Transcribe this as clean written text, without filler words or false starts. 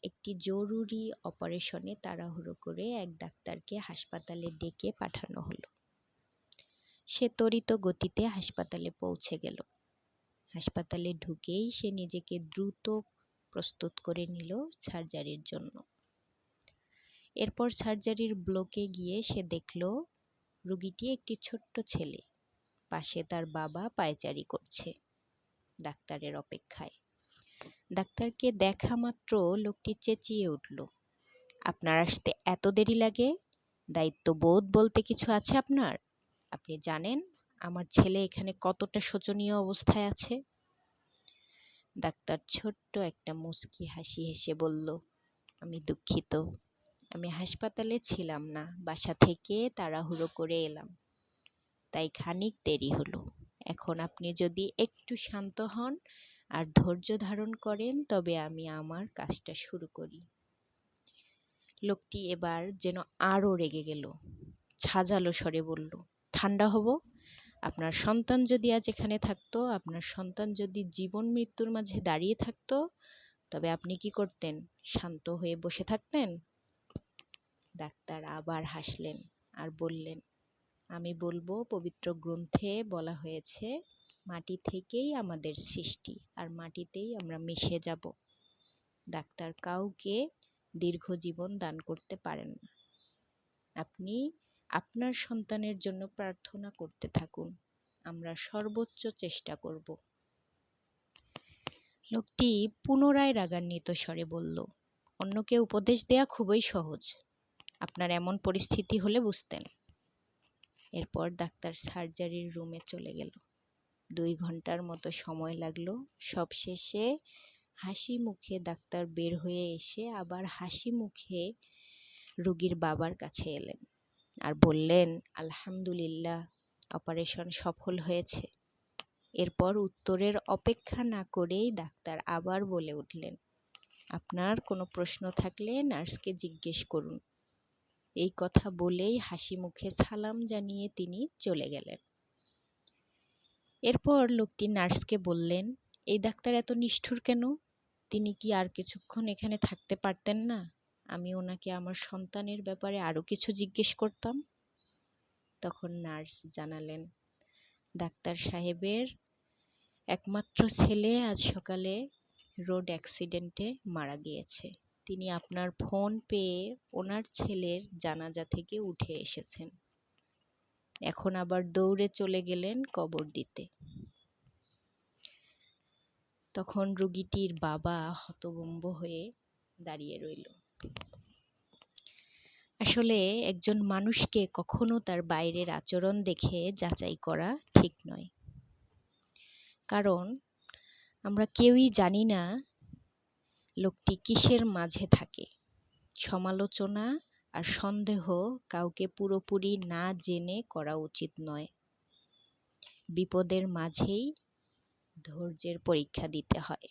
একটি জরুরি অপারেশনে তাড়াহুড়ো করে এক ডাক্তারকে হাসপাতালে ডেকে পাঠানো হলো। সে ত্বরিত গতিতে হাসপাতালে পৌঁছে গেল। হাসপাতালে ঢুকেই সে নিজেকে দ্রুত প্রস্তুত করে নিল সার্জারির জন্য। এরপর সার্জারির ব্লকে গিয়ে সে দেখল রোগীটি একটি ছোট্ট ছেলে, পাশে তার বাবা পায়চারি করছে ডাক্তারের অপেক্ষায়। ডাক্তারকে দেখা মাত্র লোকটি চেঁচিয়ে উঠল, আপনার আসতে এত দেরি লাগে? দায়িত্ববোধ বলতে কিছু আছে আপনার? আপনি জানেন আমার ছেলে এখানে কতটা শোচনীয় অবস্থায় আছে? ডাক্তার ছোট্ট একটা মুচকি হাসি হেসে বলল, আমি দুঃখিত, আমি হাসপাতালে ছিলাম না, বাসা থেকে তাড়াহুড়ো করে এলাম, তাই খানিক দেরি হলো। এখন আপনি যদি একটু শান্ত হন আর ধৈর্য ধারণ করেন তবে আমি আমার কাজটা শুরু করি। লোকটি এবার যেন আরো রেগে গেল, ঝাঁঝালো স্বরে বলল, ঠান্ডা হব? আপনার সন্তান যদি আজ এখানে থাকতো, আপনার সন্তান যদি জীবন মৃত্যুর মাঝে দাঁড়িয়ে থাকতো, তবে আপনি কি করতেন? শান্ত হয়ে বসে থাকতেন? ডাক্তার আবার হাসলেন আর বললেন, আমি বলবো পবিত্র গ্রন্থে বলা হয়েছে মাটি থেকেই আমাদের সৃষ্টি আর মাটিতেই আমরা মিশে যাব। ডাক্তার কাউকে দীর্ঘ জীবন দান করতে পারেন না। আপনি আপনার সন্তানের জন্য প্রার্থনা করতে থাকুন, আমরা সর্বোচ্চ চেষ্টা করব। লোকটি পুনরায় রাগান্বিত স্বরে বলল, অন্যকে উপদেশ দেয়া খুবই সহজ, আপনার এমন পরিস্থিতি হলে বুঝতেন। এরপর ডাক্তার সার্জারির রুমে চলে গেল। 2 ঘন্টার মতো সময় লাগলো। সবশেষে হাসি মুখে ডাক্তার বের হয়ে এসে আবার হাসি মুখে রোগীর বাবার কাছে এলেন আর বললেন, আলহামদুলিল্লাহ, অপারেশন সফল হয়েছে। এরপর উত্তরের অপেক্ষা না করেই ডাক্তার আবার বলে উঠলেন, আপনার কোনো প্রশ্ন থাকলে নার্সকে জিজ্ঞেস করুন। এই কথা বলেই হাসি মুখে সালাম জানিয়ে তিনি চলে গেলেন। এরপর লোকটি নার্সকে বললেন, এই ডাক্তার এত নিষ্ঠুর কেন? তিনি কি আর কিছুক্ষণ এখানে থাকতে পারতেন না? আমি ওনাকে আমার সন্তানের ব্যাপারে আরো কিছু জিজ্ঞেস করতাম। তখন নার্স জানালেন, ডাক্তার সাহেবের একমাত্র ছেলে আজ সকালে রোড অ্যাক্সিডেন্টে মারা গিয়েছে। তিনি আপনার ফোন পেয়ে ওনার ছেলের জানাজা থেকে উঠে এসেছেন। এখন আবার দৌড়ে চলে গেলেন কবর দিতে। তখন রোগীটির বাবা হতভম্ব হয়ে দাঁড়িয়ে রইল। আসলে একজন মানুষকে কখনো তার বাইরের আচরণ দেখে যাচাই করা ঠিক নয়, কারণ আমরা কেউই জানি না লোকটি কিসের মাঝে থাকে। সমালোচনা আর সন্দেহ কাউকে পুরোপুরি না জেনে করা উচিত নয়। বিপদের মাঝেই ধৈর্যের পরীক্ষা দিতে হয়।